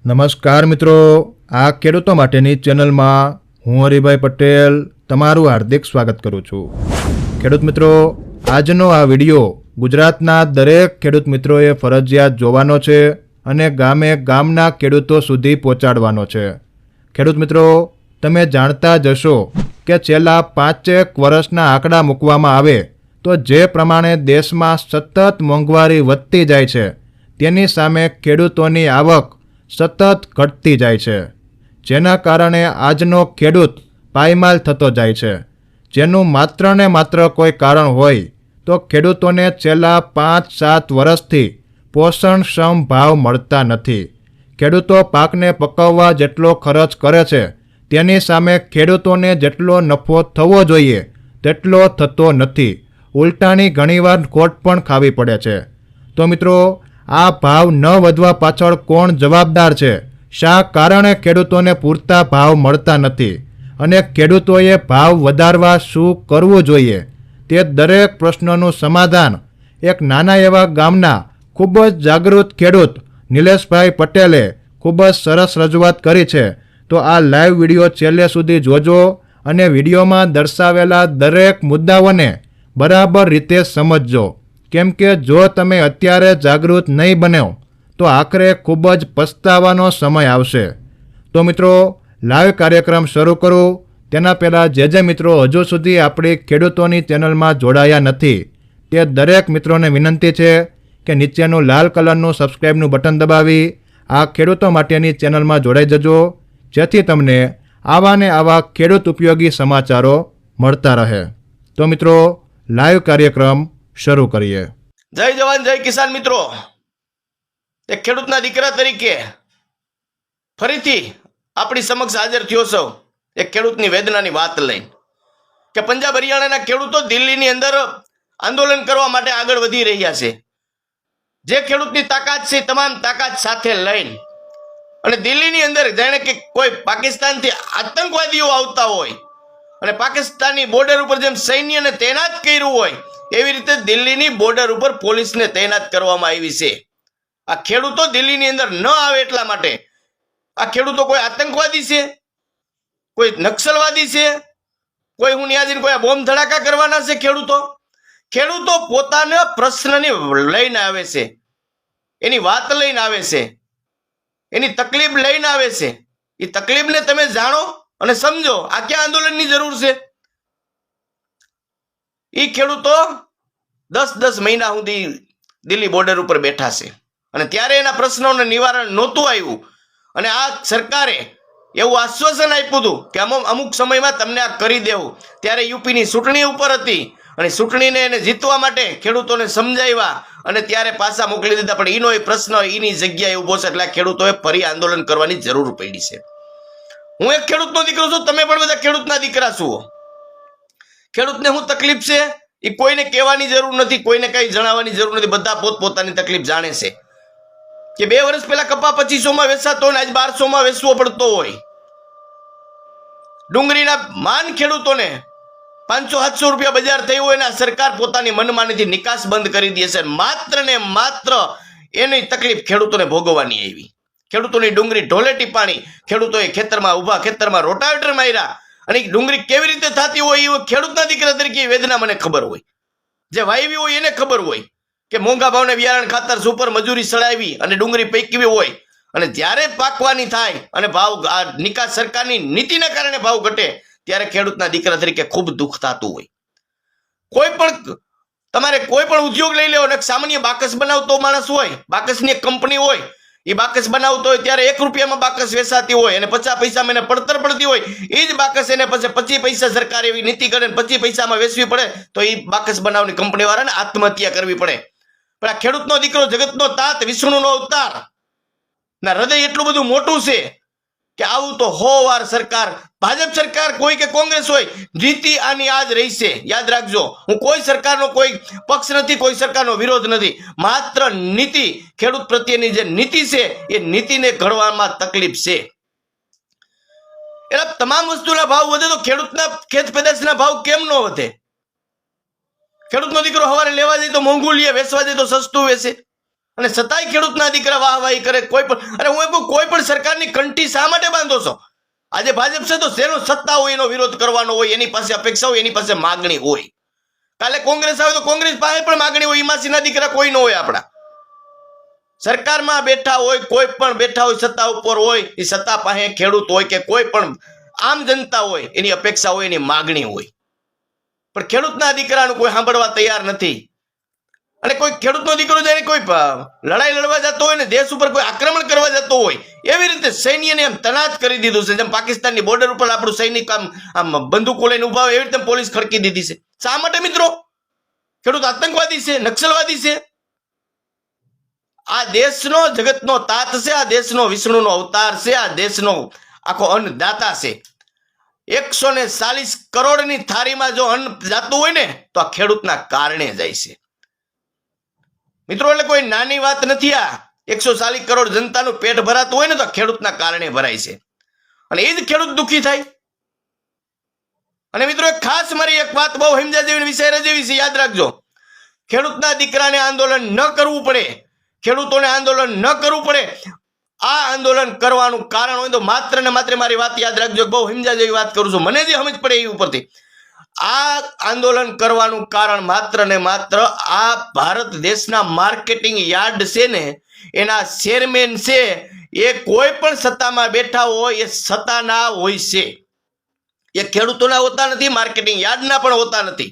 નમસ્કાર મિત્રો, આ ખેડૂતો માટેની ચેનલમાં હું હરિભાઈ પટેલ તમારું હાર્દિક સ્વાગત કરું છું। ખેડૂત મિત્રો, આજનો આ વિડીયો ગુજરાતના દરેક ખેડૂત મિત્રોએ ફરજિયાત જોવાનો છે અને ગામના ખેડૂતો સુધી પહોંચાડવાનો છે। ખેડૂત મિત્રો, તમે જાણતા જ હશો કે છેલ્લા 5 વર્ષના આંકડા મૂકવામાં આવે તો જે પ્રમાણે દેશમાં સતત મોંઘવારી વધતી જાય છે તેની સામે ખેડૂતોની આવક સતત ઘટતી જાય છે, જેના કારણે આજનો ખેડૂત પાયમાલ થતો જાય છે, જેનું માત્ર ને માત્ર કોઈ કારણ હોય તો ખેડૂતોને છેલ્લા 5-7 વર્ષથી પોષણક્ષમ ભાવ મળતા નથી। ખેડૂતો પાકને પકવવા જેટલો ખર્ચ કરે છે તેની સામે ખેડૂતોને જેટલો નફો થવો જોઈએ તેટલો થતો નથી, ઉલટાની ઘણીવાર ખોટ પણ ખાવી પડે છે। તો મિત્રો, આ ભાવ ન વધવા પાછળ કોણ જવાબદાર છે? શા કારણે ખેડૂતોને પૂરતા ભાવ મળતા નથી અને ખેડૂતોએ ભાવ વધારવા શું કરવું જોઈએ? તે દરેક પ્રશ્નોનું સમાધાન એક નાના એવા ગામના ખૂબ જ જાગૃત ખેડૂત નિલેશભાઈ પટેલે ખૂબ જ સરસ રજૂઆત કરી છે। તો આ લાઈવ વિડીયો છેલ્લે સુધી જોજો અને વિડીયોમાં દર્શાવેલા દરેક મુદ્દાઓને બરાબર રીતે સમજજો, કેમ કે જો તમે અત્યારે જાગૃત નહીં બનો તો આખરે ખૂબ જ પસ્તાવાનો સમય આવશે। તો મિત્રો, લાઈવ કાર્યક્રમ શરૂ કરું તેના પહેલાં જે મિત્રો હજુ સુધી આપણી ખેડૂતોની ચેનલમાં જોડાયા નથી તે દરેક મિત્રોને વિનંતી છે કે નીચેનું લાલ કલરનું સબસ્ક્રાઈબનું બટન દબાવી આ ખેડૂતો માટેની ચેનલમાં જોડાઈ જજો, જેથી તમને આવા ને આવા ખેડૂત ઉપયોગી સમાચારો મળતા રહે। તો મિત્રો, લાઈવ કાર્યક્રમ શરૂ કરીએ। જય જવાન જય કિસાન મિત્રો, એક ખેડૂતના દીકરા તરીકે ફરીથી આપણી સમક્ષ હાજર થયો છું એક ખેડૂતની વેદનાની વાત લઈને કે પંજાબ હરિયાણાના ખેડૂતો દિલ્હીની અંદર આંદોલન કરવા માટે આગળ વધી રહ્યા છે। જે ખેડૂતની તાકાત છે તમામ તાકાત સાથે લઈને અને દિલ્હીની અંદર જાણે કે કોઈ પાકિસ્તાનથી આતંકવાદીઓ આવતા હોય અને પાકિસ્તાનની બોર્ડર ઉપર જેમ સૈન્યને તૈનાત કર્યું હોય એવી રીતે દિલ્હીની બોર્ડર ઉપર પોલીસને તૈનાત કરવામાં આવી છે। આ ખેડૂતો દિલ્હીની અંદર ન આવે એટલા માટે। આ ખેડૂતો કોઈ આતંકવાદી છે, કોઈ નક્સલવાદી છે, કોઈ હું ન્યાજીને કોઈ બોમ્બ ધડાકા કરવાના છે? ખેડૂતો પોતાના પ્રશ્નને લઈને આવે છે, એની વાત લઈને આવે છે, એની તકલીફ લઈને આવે છે। એ તકલીફને તમે જાણો અને સમજો, આ ક્યાં આંદોલનની જરૂર છે? એ ખેડૂતો 10 મહિના સુધી દિલ્હી બોર્ડર ઉપર બેઠા છે અને ત્યારે એના પ્રશ્નોને નિવારણ નહોતું આવ્યું અને આ સરકારે એવું આશ્વાસન આપ્યું હતું કે અમુક સમયમાં તમને આ કરી દેવું। ત્યારે યુપીની ચૂંટણી ઉપર હતી અને ચૂંટણીને એને જીતવા માટે ખેડૂતોને સમજાવ્યા અને ત્યારે પાછા મોકલી દીધા, પણ એનો એ પ્રશ્ન એની જગ્યાએ ઊભો છે એટલે ખેડૂતોએ ફરી આંદોલન કરવાની જરૂર પડી છે। હું એક ખેડૂતનો દીકરો છું, તમે પણ બધા ખેડૂતના દીકરા છો। ખેડૂતને શું તકલીફ છે એ કોઈને કહેવાની જરૂર નથી, કોઈને કઈ જણાવવાની જરૂર નથી, બધા પોતપોતાની તકલીફ જાણે છે કે 2 વર્ષ પહેલા કપા 2500 વેચાતો હોય ને આજ 1200 વેચવો પડતો હોય। ડુંગળીના માન ખેડૂતોને 500-700 રૂપિયા બજાર થયું હોય ને સરકાર પોતાની મનમાનીથી નિકાસ બંધ કરી દે છે। માત્ર ને માત્ર એની તકલીફ ખેડૂતોને ભોગવવાની આવી। ખેડૂતોની ડુંગળી ઢોલેટી પાણી, ખેડૂતોએ ખેતરમાં ઉભા ખેતરમાં રોટાવેટર માર્યા અને ડુંગળી કેવી રીતે થતી હોય એ ખેડૂતના દીકરા તરીકે વેદના મને ખબર હોય, જે વાયવી હોય એને ખબર હોય કે મોંઘા ભાવને બિયારણ ખાતર સુપર મજૂરી સડાવી અને ડુંગળી પૈકવી હોય અને જ્યારે પાકવાની થાય અને ભાવ આ નિકાસ સરકારની નીતિના કારણે ભાવ ઘટે ત્યારે ખેડૂતના દીકરા તરીકે ખૂબ દુઃખ થતું હોય। તમારે કોઈ પણ ઉદ્યોગ લઈ લેવો ને સામાન્ય બાકસ બનાવતો માણસ હોય, બાકસની એક કંપની હોય, એ બાકસ બનાવતો હોય ત્યારે 1 રૂપિયામાં બાકસ વેચાતી હોય અને 50 પૈસામાં એને પડતર પડતી હોય, એ જ બાકસ એને પછી 25 પૈસા સરકાર એવી નીતિ કરે 25 પૈસામાં વેચવી પડે તો એ બાકસ બનાવની કંપની વાળાને આત્મહત્યા કરવી પડે। પણ આ ખેડૂતનો દીકરો જગતનો તાત વિષ્ણુનો અવતાર ના હૃદય એટલું બધું મોટું છે કે આવું તો 100 વાર સરકાર, ભાજપ સરકાર કોઈ કે કોંગ્રેસ હોય, નીતિ આની આજ રહેશે। યાદ રાખજો, હું કોઈ સરકારનો કોઈ પક્ષ નથી, કોઈ સરકારનો વિરોધ નથી, માત્ર નીતિ, ખેડૂત પ્રત્યેની જે નીતિ છે એ નીતિને ઘડવામાં તકલીફ છે। એટલે તમામ વસ્તુના ભાવ વધે તો ખેડૂતના ખેત પેદાશના ભાવ કેમ ન વધે? ખેડૂતનો દીકરો સવારે લેવા જાય તો મોંઘું લે, વેચવા જાય તો સસ્તું વેચે। અને છતાંય ખેડૂતના દીકરા વાહવાહી કરે. કોઈ પણ અરે હું એમ કહું, કોઈ પણ સરકારની કંઠી શા માટે બાંધો છો? આજે ભાજપ છે તો જેનો સત્તા હોય એનો વિરોધ કરવાનો હોય, એની પાસે અપેક્ષા હોય, એની પાસે માગણી હોય. કાલે કોંગ્રેસ આવે તો કોંગ્રેસ પાસે પણ માગણી હોય. ઈમાસીના દીકરા કોઈ ન હોય. આપણા સરકારમાં બેઠા હોય, કોઈ પણ બેઠા હોય, સત્તા ઉપર હોય, એ સત્તા પાસે ખેડૂત હોય કે કોઈ પણ આમ જનતા હોય, એની અપેક્ષા હોય, એની માગણી હોય. પણ ખેડૂતના દીકરાનું કોઈ સાંભળવા તૈયાર નથી. અને કોઈ ખેડૂતનો દીકરો જઈને કોઈ લડાઈ લડવા જતો હોય ને, દેશ ઉપર કોઈ આક્રમણ કરવા જતો હોય, એવી રીતે સૈન્યને એમ તનાત કરી દીધું છે. જેમ પાકિસ્તાનની બોર્ડર ઉપર આપણું સૈનિક આમ બંદૂકો લઈને ઉભા હોય, એવી રીતે પોલીસ ખડકી દીધી છે. શા માટે મિત્રો? ખેડૂત આતંકવાદી છે, નક્સલવાદી છે? આ દેશનો જગતનો તાત છે, આ દેશનો વિષ્ણુનો અવતાર છે, આ દેશનો આખો અન્નદાતા છે. 140 કરોડની થાળીમાં જો અન્ન જાતું હોય ને તો આ ખેડૂતના કારણે જાય છે મિત્રો. એટલે કોઈ નાની વાત નથી. આ 140 કરોડ જનતાનું પેટ ભરાતું હોય ને તો ખેડૂતના કારણે ભરાય છે, અને એ જ ખેડૂત દુઃખી થાય. અને મિત્રો ખાસ મારી એક વાત બહુ સમજા જેવી વિચાર જેવી છે, યાદ રાખજો. ખેડૂતના દીકરાને આંદોલન ન કરવું પડે, ખેડૂતોને આંદોલન ન કરવું પડે. આ આંદોલન કરવાનું કારણ હોય તો માત્ર ને માત્ર, મારી વાત યાદ રાખજો, બહુ સમજા જેવી વાત કરું છું, મને જે સમજ પડે એ ઉપરથી. આ આંદોલન કરવાનું કારણ માત્ર ને માત્ર આ ભારત દેશના માર્કેટિંગ યાર્ડ છે ને, એના ચેરમેન છે, એ કોઈ પણ સત્તામાં બેઠા હોય, એ સત્તાના હોય છે. એ ખેડૂતોના હોતા નથી, માર્કેટિંગ યાર્ડના પણ હોતા નથી.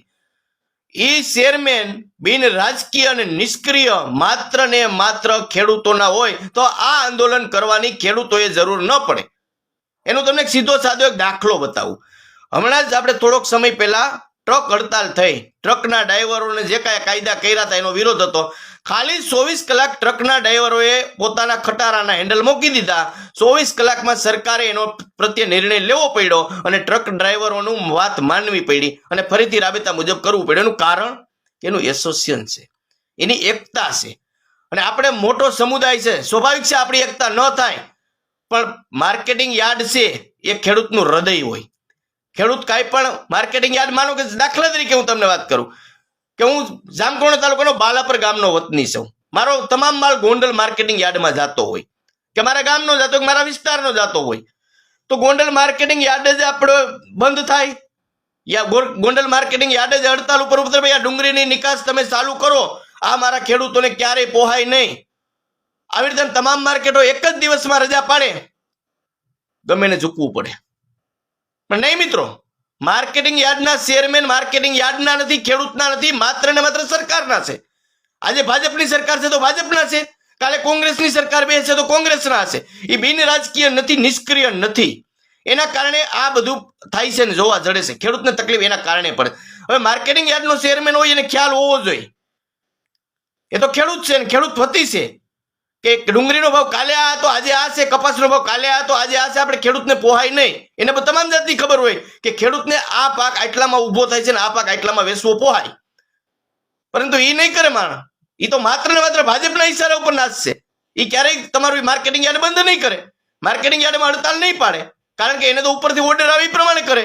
એ ચેરમેન બિન રાજકીય અને નિષ્ક્રિય માત્ર ને માત્ર ખેડૂતોના હોય તો આ આંદોલન કરવાની ખેડૂતોએ જરૂર ન પડે. એનો તમને સીધો સાદો એક દાખલો બતાવું. હમણાં જ આપણે થોડોક સમય પહેલા ટ્રક હડતાલ થઈ. ટ્રકના ડ્રાઈવરોને જે કાંઈ કાયદા કર્યા હતા એનો વિરોધ હતો. ખાલી 24 કલાક ટ્રકના ડ્રાઈવરોએ પોતાના ખટારાના હેન્ડલ મૂકી દીધા. 24 કલાકમાં સરકારે એનો પ્રત્યે નિર્ણય લેવો પડ્યો અને ટ્રક ડ્રાઈવરોનું વાત માનવી પડી અને ફરીથી રાબેતા મુજબ કરવું પડ્યું. એનું કારણ એનું એસોસિએશન છે, એની એકતા છે. અને આપણે મોટો સમુદાય છે, સ્વાભાવિક છે આપણી એકતા ન થાય, પણ માર્કેટિંગ યાર્ડ છે એ ખેડૂતનું હૃદય હોય. ખેડૂત કાંઈ પણ માર્કેટિંગ યાર્ડ, માનો કે દાખલા તરીકે હું તમને વાત કરું કે હું જામકોણા તાલુકાનો બાલાપર ગામનો વતની છું. મારો તમામ માલ ગોંડલ માર્કેટિંગ યાર્ડમાં જતો હોય કે મારા ગામનો જતો કે મારા વિસ્તારનો જતો હોય, તો ગોંડલ માર્કેટિંગ યાર્ડ જ આપણો બંધ થાય, યા ગોંડલ માર્કેટિંગ યાર્ડ જ હડતાલ ઉપર ઉતરે, આ ડુંગળીની નિકાસ તમે ચાલુ કરો, આ મારા ખેડૂતોને ક્યારેય પોહાય નહીં. આવી રીતે તમામ માર્કેટો એક જ દિવસમાં રજા પાડે, ગમે એને ઝૂકવું પડે. પણ નહીં મિત્રો, માર્કેટિંગ યાર્ડના ચેરમેન માર્કેટિંગ યાર્ડના નથી, ખેડૂતના નથી, માત્ર ને માત્ર સરકારના છે. આજે ભાજપની સરકાર છે તો ભાજપના છે, કાલે કોંગ્રેસની સરકાર બેસે તો કોંગ્રેસના હશે. એ બિન રાજકીય નથી, નિષ્ક્રિય નથી. એના કારણે આ બધું થાય છે ને જોવા જડે છે. ખેડૂતને તકલીફ એના કારણે પડે. હવે માર્કેટિંગ યાર્ડનો ચેરમેન હોય એને ખ્યાલ હોવો જોઈએ, એ તો ખેડૂત છે ને ખેડૂત વતી છે કે ડુંગળીનો ભાવ કાલે આ તો આજે આ છે, કપાસનો ભાવ કાલે આ તો આજે આ છે. આપણે ખેડૂતને પોહાય નહીં, એને તમામ જાતની ખબર હોય કે ખેડૂતને આ પાક આટલામાં ઉભો થાય છે ને આ પાક આટલામાં વેચવો પોહાય. પરંતુ એ નહીં કરે માણસ, એ તો માત્ર ને માત્ર ભાજપના ઈશારા ઉપર નાચશે. એ ક્યારેય તમારું માર્કેટિંગ યાર્ડ બંધ નહીં કરે, માર્કેટિંગ યાર્ડમાં હડતાલ નહીં પાડે, કારણ કે એને તો ઉપરથી ઓર્ડર આવે એ પ્રમાણે કરે.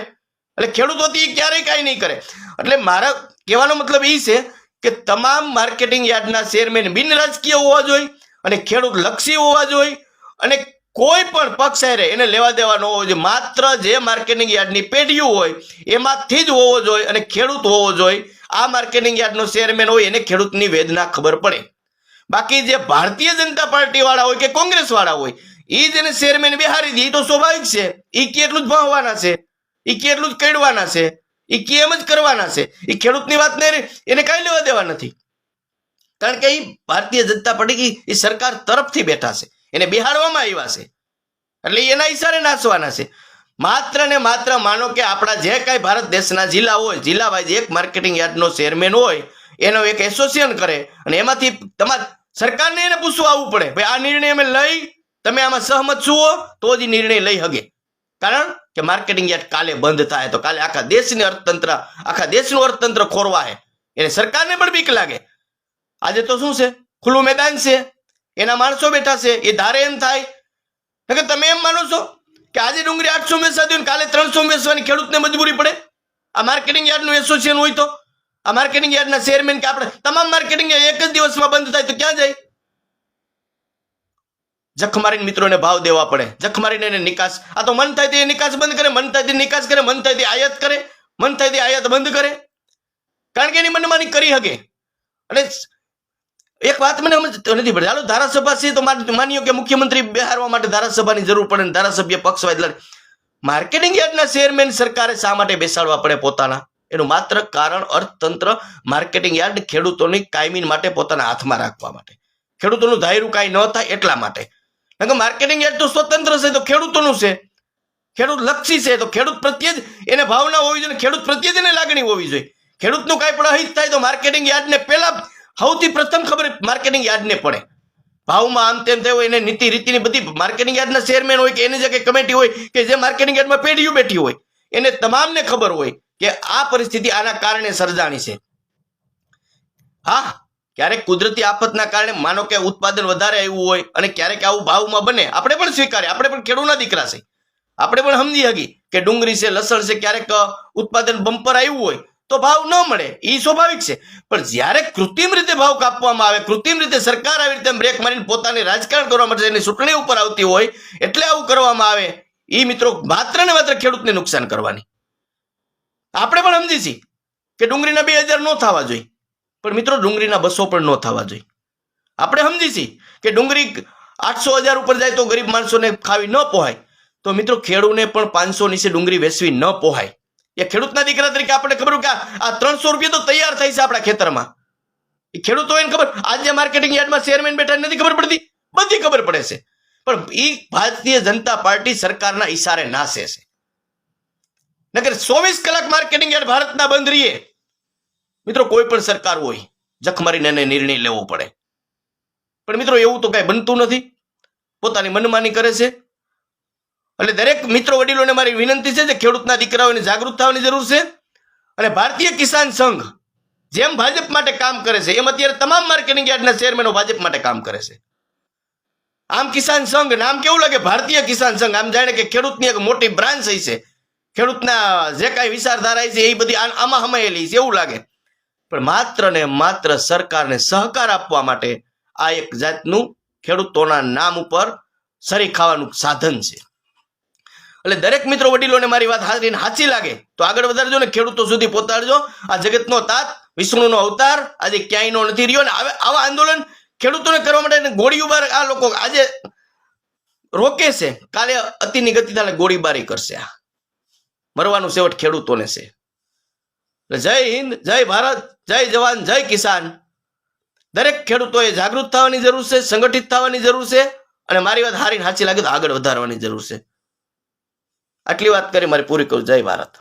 એટલે ખેડૂતોથી એ ક્યારેય કાંઈ નહીં કરે. એટલે મારા કહેવાનો મતલબ એ છે કે તમામ માર્કેટિંગ યાર્ડના ચેરમેન બિન રાજકીય હોવા જોઈએ અને ખેડૂત લક્ષી હોવા જોઈએ, અને કોઈ પણ પક્ષ હારે એને લેવા દેવા ન હોવો જોઈએ. માત્ર જે માર્કેટિંગ યાર્ડની પેઢીઓ હોય એમાંથી જ હોવો જોઈએ અને ખેડૂત હોવો જોઈએ. આ માર્કેટિંગ યાર્ડનો ચેરમેન હોય એને ખેડૂતની વેદના ખબર પડે. બાકી જે ભારતીય જનતા પાર્ટી વાળા હોય કે કોંગ્રેસ વાળા હોય, એ જેને ચેરમેન બેહારી દે એ તો સ્વાભાવિક છે, એ કેટલું જ ભણવાના છે, એ કેટલું જ કડવાના છે, એ કેમ જ કરવાના છે. એ ખેડૂતની વાત નહીં, એને કાંઈ લેવા દેવા નથી, કારણ કે એ ભારતીય જનતા પાર્ટી એ સરકાર તરફથી બેઠા છે, એને બિહાડવામાં આવ્યા છે, એટલે એના ઈશારે નાચવાના છે. માત્ર ને માત્ર માનો કે આપણા જે કાંઈ ભારત દેશના જિલ્લા હોય, જિલ્લા વાઇઝ એક માર્કેટિંગ યાર્ડનો ચેરમેન હોય, એનો એક એસોસિએશન કરે અને એમાંથી તમારે સરકારને એને પૂછવા આવવું પડે, ભાઈ આ નિર્ણય અમે લઈ, તમે આમાં સહમત છો તો જ નિર્ણય લઈ શકે. કારણ કે માર્કેટિંગ યાર્ડ કાલે બંધ થાય તો કાલે આખા દેશનું અર્થતંત્ર ખોરવાય, એને સરકારને પણ બીક લાગે. આજે તો શું છે, ખુલ્લું મેદાન છે, એના માણસો બેઠા છે, એ ધારે એમ થાય કે તમે એમ માનો છો કે આજે ડુંગળી 800 વેચવા દો કાલે 300 વેચવાની ખેડૂતને મજબૂરી પડે? આ માર્કેટિંગ યાર્ડનું એસોસિએશન હોય તો આ માર્કેટિંગ યાર્ડના ચેરમેન કે આપણે તમામ માર્કેટિંગ એક જ દિવસમાં બંધ થાય તો ક્યાં જાય? જખ મારીને મિત્રોને ભાવ દેવા પડે, જખ મારીને એને નિકાસ, આ તો મન થાય તે નિકાસ બંધ કરે, મન થાય તે નિકાસ કરે, મન થાય તે આયાત કરે, મન થાય તે આયાત બંધ કરે, કારણ કે એની મનમાની કરી શકે. અને એક વાત મને સમજ નથી પડતી, હાલો ધારાસભા છે તો માનીયો કે મુખ્યમંત્રી બેહારવા માટે ધારાસભાની જરૂર પડે, ધારાસભ્ય પક્ષવાદ લડે, માર્કેટિંગ યાર્ડના ચેરમેન સરકારે શા માટે બેસાડવા પડે પોતાના? એનું માત્ર કારણ અર્થતંત્ર, માર્કેટિંગ યાર્ડ ખેડૂતોની કાયમી માટે પોતાના હાથમાં રાખવા માટે, ખેડૂતોનું ધાયરું કાંઈ ન થાય એટલા માટે. કારણ કે માર્કેટિંગ યાર્ડ તો સ્વતંત્ર છે, તો ખેડૂતોનું છે, ખેડૂત લક્ષી છે, તો ખેડૂત પ્રત્યે જ એને ભાવના હોવી જોઈએ, ખેડૂત પ્રત્યે જ એને લાગણી હોવી જોઈએ. ખેડૂતનું કાંઈ પણ અહિત થાય તો માર્કેટિંગ યાર્ડને પહેલા સૌથી પ્રથમ ખબર માર્કેટિંગ યાર્ડને પડે. ભાવમાં આમ તેમ થયું એને નીતિ રીતિની બધી માર્કેટિંગ યાર્ડના ચેરમેન હોય કે એની જગ્યાએ કમિટી હોય કે જે માર્કેટિંગ યાર્ડમાં પેઢીઓ બેઠી હોય, એને તમામને ખબર હોય કે આ પરિસ્થિતિ આના કારણે સર્જાણી છે. હા, ક્યારેક કુદરતી આફતના કારણે માનો કે ઉત્પાદન વધારે આવ્યું હોય અને ક્યારેક આવું ભાવમાં બને, આપણે પણ સ્વીકારીએ, આપણે પણ ખેડૂતના દીકરા છે, આપણે પણ સમજી શકીએ કે ડુંગળી છે, લસણ છે, ક્યારેક ઉત્પાદન બમ્પર આવ્યું હોય તો ભાવ ન મળે, એ સ્વાભાવિક છે. પણ જ્યારે કૃત્રિમ રીતે ભાવ કાપવામાં આવે, કૃત્રિમ રીતે સરકાર આવી રીતે બ્રેક મારીને પોતાની રાજકારણ કરવા માટે એની ચૂંટણી ઉપર આવતી હોય એટલે આવું કરવામાં આવે, એ મિત્રો માત્ર ને માત્ર ખેડૂતને નુકસાન કરવાની. આપણે પણ સમજી છીએ કે ડુંગળીના 2000 ન થવા જોઈએ, પણ મિત્રો ડુંગળીના 200 પણ ન થવા જોઈએ. આપણે સમજી છીએ કે ડુંગળી 800-1000 ઉપર જાય તો ગરીબ માણસોને ખાવી ન પોહાય, તો મિત્રો ખેડૂને પણ 500 નીચે ડુંગળી વેચવી ન પોહાય. એ ખેડૂતના દીકરા તરીકે આપણે ખબર કે આ 300 રૂપિયા તો તૈયાર થાય છે આપણા ખેતરમાં, એ ખેડૂતો એને ખબર. આજે માર્કેટિંગ યાર્ડમાં ચેરમેન બેઠા નથી ખબર પડતી, બધી ખબર પડે છે, પણ એ ભારતીય જનતા પાર્ટી સરકારના ઈશારે નાસે છે. નકર 24 કલાક માર્કેટિંગ યાર્ડ ભારતના બંધ રહીએ મિત્રો, કોઈ પણ સરકાર હોય જખ મારીને એને નિર્ણય લેવો પડે. પણ મિત્રો એવું તો કઈ બનતું નથી, પોતાની મનમાની કરે છે. એટલે દરેક મિત્રો વડીલોને મારી વિનંતી છે કે ખેડૂતના દીકરાઓને જાગૃત થવાની જરૂર છે. અને ભારતીય કિસાન સંઘ જેમ ભાજપ માટે કામ કરે છે એમ અત્યારે તમામ માર્કેટિંગ યાર્ડના ચેરમેનો ભાજપ માટે કામ કરે છે. આમ કિસાન સંઘ નામ કેવું લાગે, ભારતીય કિસાન સંઘ, આમ જાણે કે ખેડૂતની એક મોટી બ્રાન્ચ છે, ખેડૂતના જે કાંઈ વિચારધારા છે એ બધી આમાં હમાયેલી છે એવું લાગે. પણ માત્ર ને માત્ર સરકારને સહકાર આપવા માટે આ એક જાતનું ખેડૂતોના નામ ઉપર સરી ખાવાનું સાધન છે. એટલે દરેક મિત્રો વડીલોને મારી વાત સાચી લાગે તો આગળ વધારજો ને ખેડૂતો સુધી પહોંચાડજો. આ જગતનો તાત, વિષ્ણુનો અવતાર આજે ક્યાંયનો નથી રહ્યો ને આવા આંદોલન ખેડૂતોને કરવા માટે ગોળીબાર આ લોકો આજે રોકે છે, કાલે અતિની ગતિ થાય ગોળીબારી કરશે. આ મરવાનું છેવટ ખેડૂતોને છે. જય હિન્દ, જય ભારત, જય જવાન, જય કિસાન. દરેક ખેડૂતોએ જાગૃત થવાની જરૂર છે, સંગઠિત થવાની જરૂર છે, અને મારી વાત સારી લાગે તો આગળ વધારવાની જરૂર છે. આટલી વાત કરી મારી પૂરી કરું. જય ભારત.